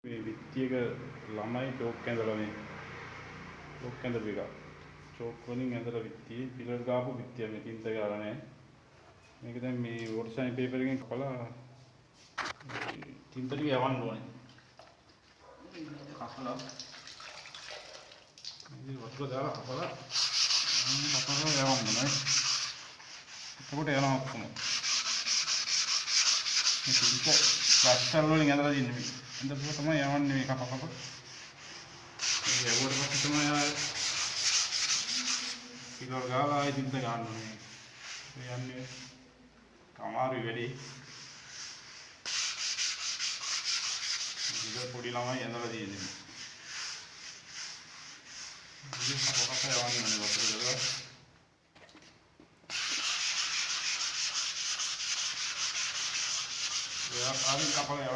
මේ විත්තියක ළමයි චෝක් ඇඳලා මේ චෝක් ඇඳපු එක. චෝක් වලින් ඇඳලා විත්තියේ පිලර් ගාපු විත්තිය මේ තින්ත ගාලා නැහැ. මේක දැන් මේ වොට්සයින් පේපර් එකෙන් කපලා තින්ත ටික යවන්න ඕනේ. කපලා ඉතින් වතුර දාලා කපලා යවන්න ඕනේ. එතකොට යනවා කොහොමද? මේ තින්ත ප්ලාස්ටර් වලින් ඇඳලා තියෙන්නේ මේ. ඉඳපුව තමයි යවන්නේ මේ කප. මේ යවුවට පස්සේ තමයි පිලර් ගාලා ආයෙ තින්ත ගන්න ඕනේ. මේ යන්නේ අමාරුයි වැඩි. ඉතින් පොඩි ළමයි ඇඳලා තියෙන්නේ. ඉතින් කප යවන්න ඕනේ වතුර දාලා. Ya, kali kapal ya,